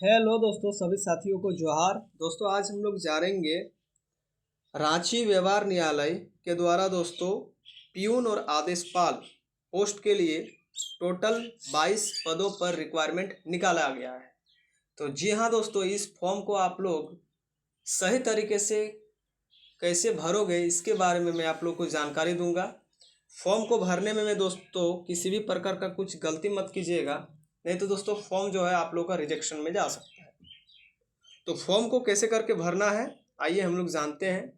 Hello दोस्तों, सभी साथियों को जोहार। दोस्तों आज हम लोग जानेंगे रांची व्यवहार न्यायालय के द्वारा दोस्तों पियून और आदेशपाल पोस्ट के लिए टोटल 22 पदों पर रिक्वायरमेंट निकाला गया है। तो जी हाँ दोस्तों, इस फॉर्म को आप लोग सही तरीके से कैसे भरोगे इसके बारे में मैं आप लोग को जानकारी दूंगा। फॉर्म को भरने में मैं दोस्तों किसी भी प्रकार का कुछ गलती मत कीजिएगा, नहीं तो दोस्तों फॉर्म जो है आप लोग का रिजेक्शन में जा सकता है। तो फॉर्म को कैसे करके भरना है आइए हम लोग जानते हैं।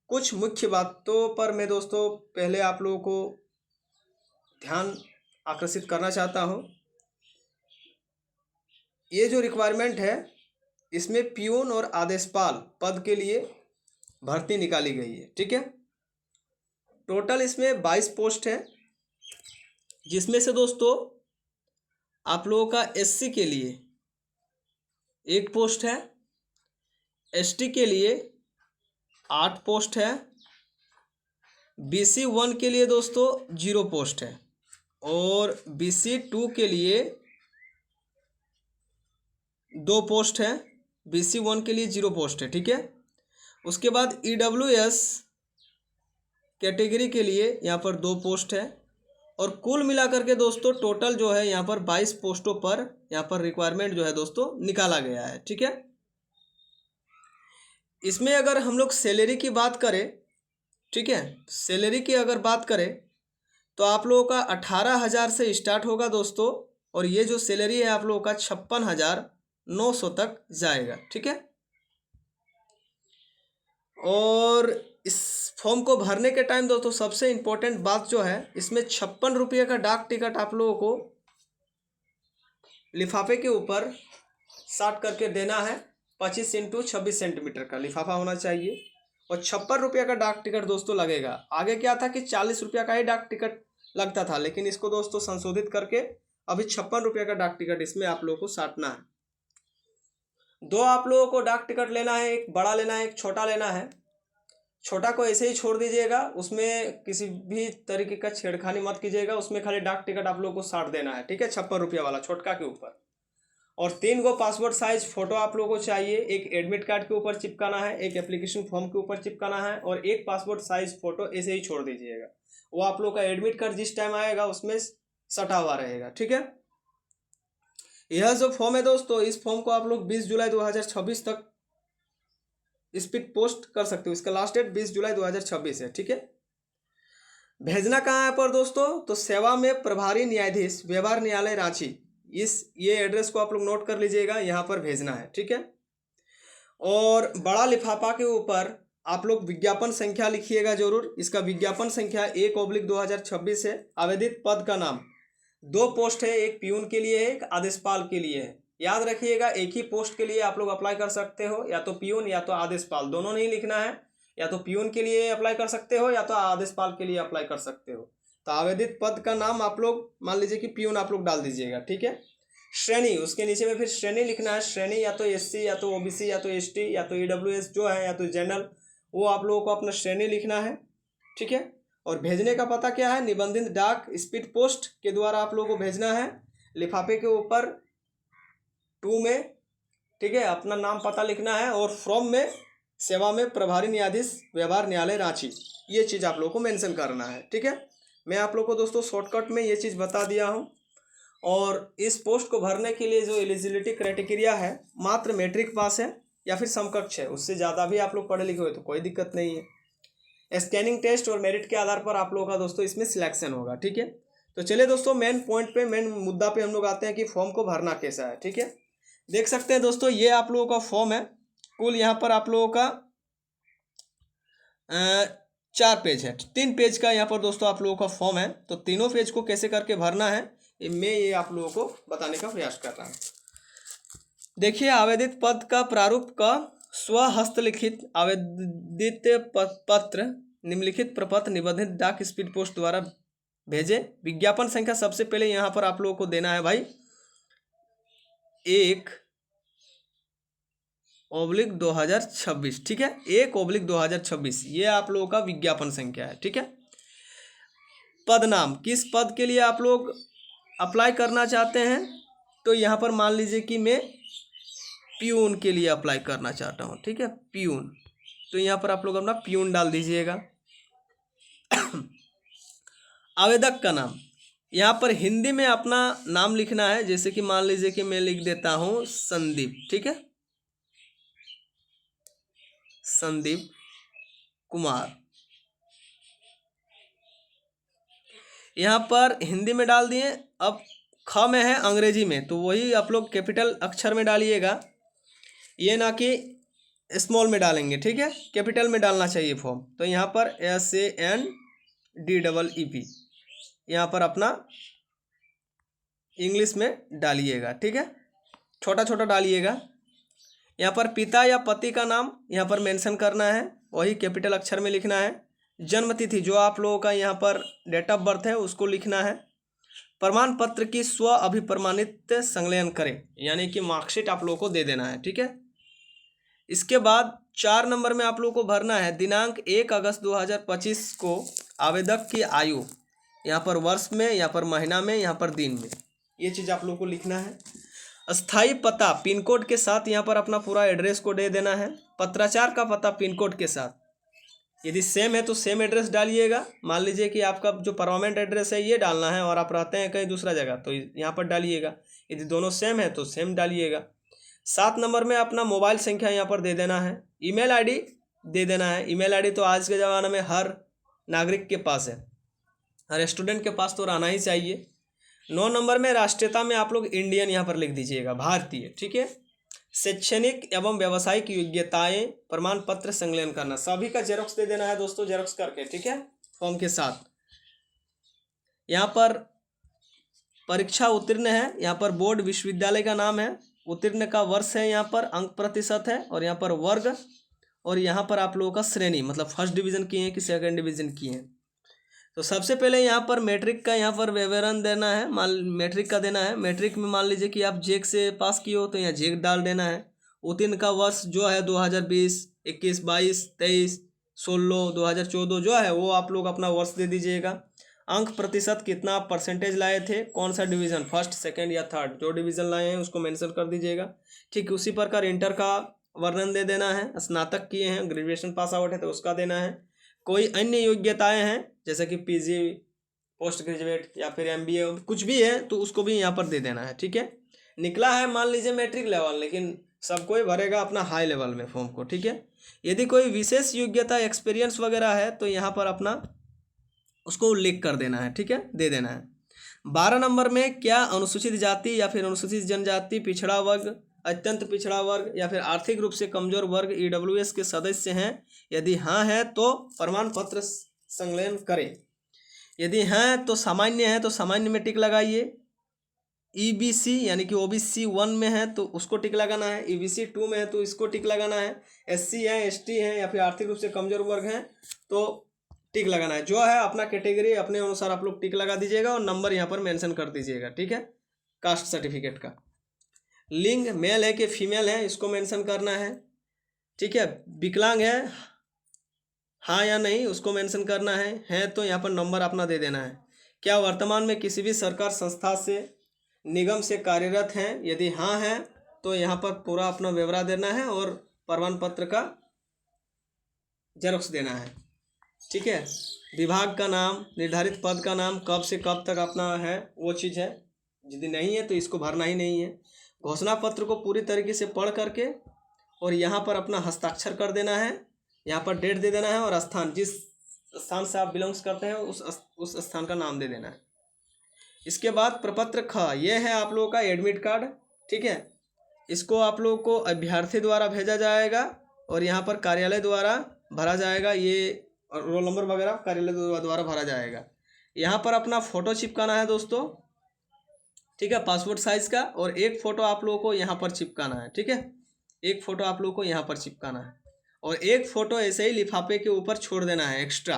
कुछ मुख्य बातों पर मैं दोस्तों पहले आप लोगों को ध्यान आकर्षित करना चाहता हूं। ये जो रिक्वायरमेंट है इसमें पियून और आदेशपाल पद के लिए भर्ती निकाली गई है, ठीक है। टोटल इसमें 22 पोस्ट है, जिसमें से दोस्तों आप लोगों का एससी के लिए एक पोस्ट है, एसटी के लिए 8 पोस्ट है, BC 1 के लिए दोस्तों 0 पोस्ट है और BC 2 के लिए 2 पोस्ट है। BC 1 के लिए 0 पोस्ट है, ठीक है। उसके बाद EWS कैटेगरी के लिए यहाँ पर 2 पोस्ट है और कुल मिलाकर के दोस्तों टोटल जो है यहाँ पर 22 पोस्टों पर यहाँ पर रिक्वायरमेंट जो है दोस्तों निकाला गया है, ठीक है। इसमें अगर हम लोग सैलरी की बात करें, ठीक है, सैलरी की अगर बात करें तो आप लोगों का 18,000 से स्टार्ट होगा दोस्तों और ये जो सैलरी है आप लोगों का 56,900 तक जाएगा, ठीक है। और इस फॉर्म को भरने के टाइम दोस्तों सबसे इम्पोर्टेंट बात जो है, इसमें 56 रुपये का डाक टिकट आप लोगों को लिफाफे के ऊपर साट करके देना है। 25 × 26 सेंटीमीटर का लिफाफा होना चाहिए और 56 रुपये का डाक टिकट दोस्तों लगेगा। आगे क्या था कि 40 रुपये का ही डाक टिकट लगता था, लेकिन इसको दोस्तों संशोधित करके अभी 56 रुपये का डाक टिकट इसमें आप लोगों को साटना है। 2 आप लोगों को डाक टिकट लेना है, एक बड़ा लेना है, एक छोटा लेना है। छोटा को ऐसे ही छोड़ दीजिएगा, उसमें किसी भी तरीके का छेड़खानी मत कीजिएगा, उसमें खाली डाक टिकट आप लोगों को साट देना है, ठीक है, 56 रुपये वाला छोटका के ऊपर। और 3 गो पासपोर्ट साइज फोटो आप लोगों को चाहिए, एक एडमिट कार्ड के ऊपर चिपकाना है, एक एप्लीकेशन फॉर्म के ऊपर चिपकाना है और एक पासपोर्ट साइज फोटो ऐसे ही छोड़ दीजिएगा। वो आप लोग का एडमिट कार्ड जिस टाइम आएगा उसमें सटा हुआ रहेगा, ठीक है। यह जो फॉर्म है दोस्तों, इस फॉर्म को आप लोग 20 जुलाई 2026 तक स्पीड पोस्ट कर सकते हो। इसका लास्ट डेट 20 जुलाई 2026 है, ठीक है। भेजना कहाँ है पर दोस्तों, तो सेवा में प्रभारी न्यायाधीश व्यवहार न्यायालय रांची, ये एड्रेस को आप लोग नोट कर लीजिएगा, यहाँ पर भेजना है, ठीक है। और बड़ा लिफाफा के ऊपर आप लोग विज्ञापन संख्या लिखिएगा जरूर। इसका विज्ञापन संख्या 1/2026 है। आवेदित पद का नाम 2 पोस्ट है, एक पियून के लिए है, एक आदेशपाल के लिए है। याद रखिएगा, एक ही पोस्ट के लिए आप लोग अप्लाई कर सकते हो, या तो पियून या तो आदेशपाल, दोनों नहीं लिखना है। या तो पियून के लिए अप्लाई कर सकते हो या तो आदेशपाल के लिए अप्लाई कर सकते हो। तो आवेदित पद का नाम आप लोग मान लीजिए कि पियून आप लोग डाल दीजिएगा, ठीक है। श्रेणी, उसके नीचे में फिर श्रेणी लिखना है। श्रेणी या तो SC या तो OBC या तो ST या तो EWS जो है या तो जनरल, वो आप लोगों को अपना श्रेणी लिखना है, ठीक है। और भेजने का पता क्या है, निबंधित डाक स्पीड पोस्ट के द्वारा आप लोगों को भेजना है। लिफाफे के ऊपर 2 में, ठीक है, अपना नाम पता लिखना है और फॉर्म में सेवा में प्रभारी न्यायाधीश व्यवहार न्यायालय रांची, ये चीज़ आप लोगों को मेंशन करना है, ठीक है। मैं आप लोगों को दोस्तों शॉर्टकट में ये चीज़ बता दिया हूँ। और इस पोस्ट को भरने के लिए जो एलिजिबिलिटी क्राइटेरिया है, मात्र मैट्रिक पास है या फिर समकक्ष है, उससे ज़्यादा भी आप लोग पढ़े लिखे हुए तो कोई दिक्कत नहीं है। स्कैनिंग टेस्ट और मेरिट के आधार पर आप लोगों का दोस्तों इसमें सिलेक्शन होगा, ठीक है। तो चलिए दोस्तों मेन पॉइंट पे, मेन मुद्दा पे हम लोग आते हैं कि फॉर्म को भरना कैसा है, ठीक है। देख सकते हैं दोस्तों, ये आप लोगों का फॉर्म है। कुल यहाँ पर आप लोगों का 4 पेज है, 3 पेज का यहाँ पर दोस्तों आप लोगों का फॉर्म है। तो तीनों पेज को कैसे करके भरना है मैं ये आप लोगों को बताने का प्रयास कर रहा हूँ। देखिए, आवेदित पद का प्रारूप का स्वहस्तलिखित आवेदित पत्र निम्नलिखित प्रपत्र निबंधित डाक स्पीड पोस्ट द्वारा भेजे। विज्ञापन संख्या सबसे पहले यहाँ पर आप लोगों को देना है भाई 1/2026, ठीक है, 1/2026 ये आप लोगों का विज्ञापन संख्या है, ठीक है। पद नाम, किस पद के लिए आप लोग अप्लाई करना चाहते हैं, तो यहाँ पर मान लीजिए कि मैं प्यून के लिए अप्लाई करना चाहता हूँ, ठीक है, प्यून। तो यहाँ पर आप लोग अपना प्यून डाल दीजिएगा। आवेदक का नाम, यहाँ पर हिंदी में अपना नाम लिखना है। जैसे कि मान लीजिए कि मैं लिख देता हूँ संदीप, ठीक है, संदीप कुमार। यहाँ पर हिंदी में डाल दिए। अब ख में है अंग्रेजी में, तो वही आप लोग कैपिटल अक्षर में डालिएगा, ये ना कि स्मॉल में डालेंगे, ठीक है, कैपिटल में डालना चाहिए फॉर्म। तो यहाँ पर SANDEEP यहाँ पर अपना इंग्लिश में डालिएगा, ठीक है, छोटा छोटा डालिएगा। यहाँ पर पिता या पति का नाम यहाँ पर मेंशन करना है, वही कैपिटल अक्षर में लिखना है। जन्म तिथि जो आप लोगों का यहाँ पर डेट ऑफ बर्थ है उसको लिखना है। प्रमाण पत्र की स्व अभिप्रमाणित संलग्न करें, यानी कि मार्कशीट आप लोगों को दे देना है, ठीक है। इसके बाद 4 नंबर में आप लोगों को भरना है दिनांक 1 अगस्त 2025 को आवेदक की आयु, यहाँ पर वर्ष में, यहाँ पर महीना में, यहाँ पर दिन में, ये चीज़ आप लोगों को लिखना है। अस्थाई पता पिन कोड के साथ यहाँ पर अपना पूरा एड्रेस को दे देना है। पत्राचार का पता पिन कोड के साथ, यदि सेम है तो सेम एड्रेस डालिएगा। मान लीजिए कि आपका जो परमानेंट एड्रेस है ये डालना है और आप रहते हैं कहीं दूसरा जगह, तो यहाँ पर डालिएगा। यदि दोनों सेम है तो सेम डालिएगा। 7 नंबर में अपना मोबाइल संख्या यहाँ पर दे देना है। ईमेल आईडी दे देना है। ईमेल आईडी तो आज के ज़माने में हर नागरिक के पास है, हर स्टूडेंट के पास तो रहना ही चाहिए। 9 नंबर में राष्ट्रीयता में आप लोग इंडियन यहाँ पर लिख दीजिएगा, भारतीय, ठीक है। शैक्षणिक एवं व्यावसायिक योग्यताएं प्रमाण पत्र संलग्न करना, सभी का जेरोक्स दे देना है दोस्तों, जेरोक्स करके, ठीक है, फॉर्म के साथ। यहाँ पर परीक्षा उत्तीर्ण है, यहाँ पर बोर्ड विश्वविद्यालय का नाम है, उत्तीर्ण का वर्ष है, यहाँ पर अंक प्रतिशत है, और यहाँ पर वर्ग, और यहाँ पर आप लोगों का श्रेणी, मतलब फर्स्ट डिवीज़न किए हैं कि सेकंड डिवीज़न किए हैं। तो सबसे पहले यहाँ पर मैट्रिक का यहाँ पर विवरण देना है। मैट्रिक का देना है। मैट्रिक में मान लीजिए कि आप जेक से पास किए हो तो यहाँ जेक डाल देना है। उत्तीर्ण का वर्ष जो है 2020, 21, 22, 23, 16, 2014 जो है वो आप लोग अपना वर्ष दे दीजिएगा। अंक प्रतिशत कितना परसेंटेज लाए थे, कौन सा डिवीज़न, फर्स्ट, सेकेंड या थर्ड, जो डिवीज़न लाए हैं उसको मेंशन कर दीजिएगा। ठीक उसी प्रकार इंटर का वर्णन दे देना है। स्नातक किए हैं, ग्रेजुएशन पास आउट है तो उसका देना है। कोई अन्य योग्यताएं हैं जैसे कि पीजी, पोस्ट ग्रेजुएट या फिर एमबीए, कुछ भी है तो उसको भी यहाँ पर दे देना है, ठीक है। निकला है मान लीजिए मैट्रिक लेवल, लेकिन सब कोई भरेगा अपना हाई लेवल में फॉर्म को, ठीक है। यदि कोई विशेष योग्यता, एक्सपीरियंस वगैरह है तो यहाँ पर अपना उसको उल्लेख कर देना है, ठीक है, दे देना है। 12 नंबर में क्या अनुसूचित जाति या फिर अनुसूचित जनजाति, पिछड़ा वर्ग, अत्यंत पिछड़ा वर्ग या फिर आर्थिक रूप से कमजोर वर्ग ईडब्ल्यूएस के सदस्य हैं? यदि हाँ है तो प्रमाण पत्र संलग्न करें। यदि हैं तो सामान्य है तो सामान्य में टिक लगाइए। ईबीसी यानी कि ओबीसी 1 में है तो उसको टिक लगाना है। ईबीसी 2 में है तो इसको टिक लगाना है। एससी है, एसटी है या फिर आर्थिक रूप से कमजोर वर्ग हैं तो टिक लगाना है। जो है अपना कैटेगरी अपने अनुसार आप लोग टिक लगा दीजिएगा और नंबर यहाँ पर मेंशन कर दीजिएगा, ठीक है, कास्ट सर्टिफिकेट का। लिंग मेल है कि फीमेल है इसको मेंशन करना है, ठीक है। विकलांग है हाँ या नहीं उसको मेंशन करना है तो यहाँ पर नंबर अपना दे देना है। क्या वर्तमान में किसी भी सरकार संस्था से, निगम से कार्यरत हैं? यदि हाँ है तो यहाँ पर पूरा अपना ब्यौरा देना है और प्रमाण पत्र का जेरॉक्स देना है, ठीक है। विभाग का नाम, निर्धारित पद का नाम, कब से कब तक अपना है वो चीज़ है। यदि नहीं है तो इसको भरना ही नहीं है। घोषणा पत्र को पूरी तरीके से पढ़ करके और यहाँ पर अपना हस्ताक्षर कर देना है। यहाँ पर डेट दे देना है और स्थान, जिस स्थान से आप बिलोंग्स करते हैं उस स्थान का नाम दे देना है। इसके बाद प्रपत्र ख, ये है आप लोगों का एडमिट कार्ड, ठीक है। इसको आप लोगों को अभ्यर्थी द्वारा भेजा जाएगा और यहाँ पर कार्यालय द्वारा भरा जाएगा। ये रोल नंबर वगैरह कार्यालय द्वारा भरा जाएगा। यहाँ पर अपना फ़ोटो चिपकाना है दोस्तों, ठीक है, पासपोर्ट साइज़ का, और एक फ़ोटो आप लोगों को यहाँ पर चिपकाना है, ठीक है। एक फ़ोटो आप लोगों को यहाँ पर चिपकाना है और एक फ़ोटो ऐसे ही लिफाफे के ऊपर छोड़ देना है एक्स्ट्रा,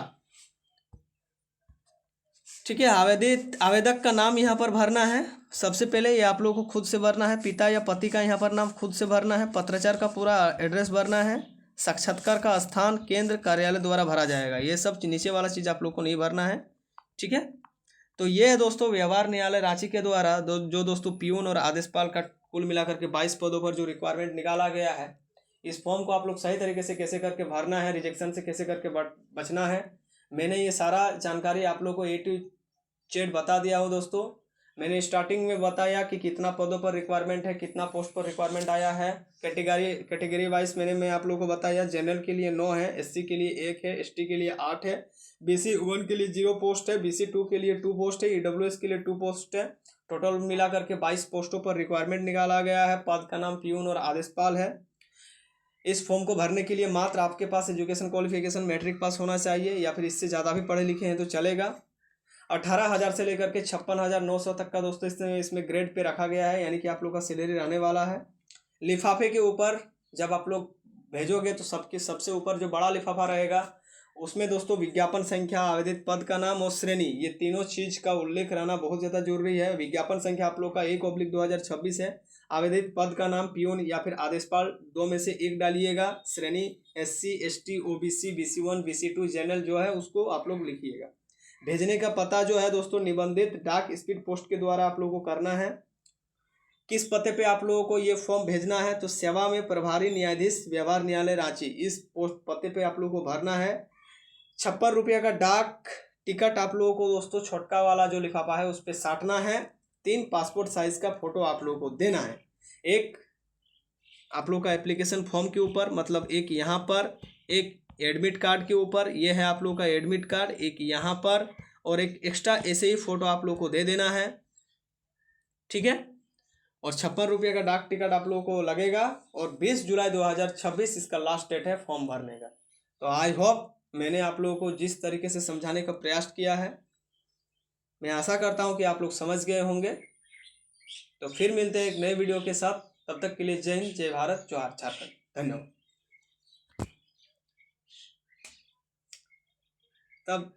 ठीक है। आवेदक का नाम यहाँ पर भरना है। सबसे पहले ये आप लोगों को खुद से भरना है। पिता या पति का यहाँ पर नाम खुद से भरना है। पत्राचार का पूरा एड्रेस भरना है। साक्षात्कार का स्थान, केंद्र, कार्यालय द्वारा भरा जाएगा। ये सब नीचे वाला चीज़ आप लोग को नहीं भरना है, ठीक है। तो ये है दोस्तों व्यवहार न्यायालय रांची के द्वारा जो दोस्तों पियून और आदेशपाल का कुल मिलाकर के 22 पदों पर जो रिक्वायरमेंट निकाला गया है, इस फॉर्म को आप लोग सही तरीके से कैसे करके भरना है, रिजेक्शन से कैसे करके बचना है, मैंने ये सारा जानकारी आप लोग को ए टू जेड बता दिया हो दोस्तों। मैंने स्टार्टिंग में बताया कि कितना पदों पर रिक्वायरमेंट है, कितना पोस्ट पर रिक्वायरमेंट आया है, कैटेगरी वाइज मैं आप लोगों को बताया। जनरल के लिए 9 है, एससी के लिए 1 है, एसटी के लिए 8 है, बीसी 1 के लिए 0 पोस्ट है, बीसी 2 के लिए 2 पोस्ट है, ईडब्ल्यूएस के लिए 2 पोस्ट है। टोटल मिलाकर के 22 पोस्टों पर रिक्वायरमेंट निकाला गया है। पद का नाम प्यून और आदेशपाल है। इस फॉर्म को भरने के लिए मात्र आपके पास एजुकेशन क्वालिफिकेशन मैट्रिक पास होना चाहिए, या फिर इससे ज़्यादा भी पढ़े लिखे हैं तो चलेगा। 18,000 से लेकर के 56,900 तक का दोस्तों इसमें ग्रेड पे रखा गया है, यानी कि आप लोग का सैलरी रहने वाला है। लिफाफे के ऊपर जब आप लोग भेजोगे तो सबसे ऊपर जो बड़ा लिफाफा रहेगा उसमें दोस्तों विज्ञापन संख्या, आवेदित पद का नाम और श्रेणी, ये तीनों चीज़ का उल्लेख रहना बहुत ज़्यादा जरूरी है। विज्ञापन संख्या आप लोग का 1/2026 है। आवेदित पद का नाम पियून या फिर आदेशपाल, 2 में से 1 डालिएगा। श्रेणी SC ST OBC BC1 BC2 general जो है उसको आप लोग लिखिएगा। भेजने का पता जो है दोस्तों निबंधित डाक स्पीड पोस्ट के द्वारा आप लोगों को करना है। किस पते पे आप लोगों को ये फॉर्म भेजना है, तो सेवा में प्रभारी न्यायाधीश व्यवहार न्यायालय रांची, इस पोस्ट पते पे आप लोगों को भरना है। 56 रुपये का डाक टिकट आप लोगों को दोस्तों छोटका वाला जो लिफाफा है उस पर साटना है। 3 पासपोर्ट साइज का फोटो आप लोगों को देना है। एक आप लोग का एप्लीकेशन फॉर्म के ऊपर, मतलब एक यहाँ पर, एक एडमिट कार्ड के ऊपर, ये है आप लोग का एडमिट कार्ड, एक यहाँ पर, और एक एक्स्ट्रा ऐसे ही फोटो आप लोग को दे देना है, ठीक है। और 56 रुपये का डाक टिकट आप लोगों को लगेगा, और 20 जुलाई 2026 इसका लास्ट डेट है फॉर्म भरने का। तो आई होप मैंने आप लोगों को जिस तरीके से समझाने का प्रयास किया है, मैं आशा करता हूँ कि आप लोग समझ गए होंगे। तो फिर मिलते हैं एक नए वीडियो के साथ, तब तक के लिए जय हिंद, जय भारत, जोहार झारखंड, धन्यवाद। तब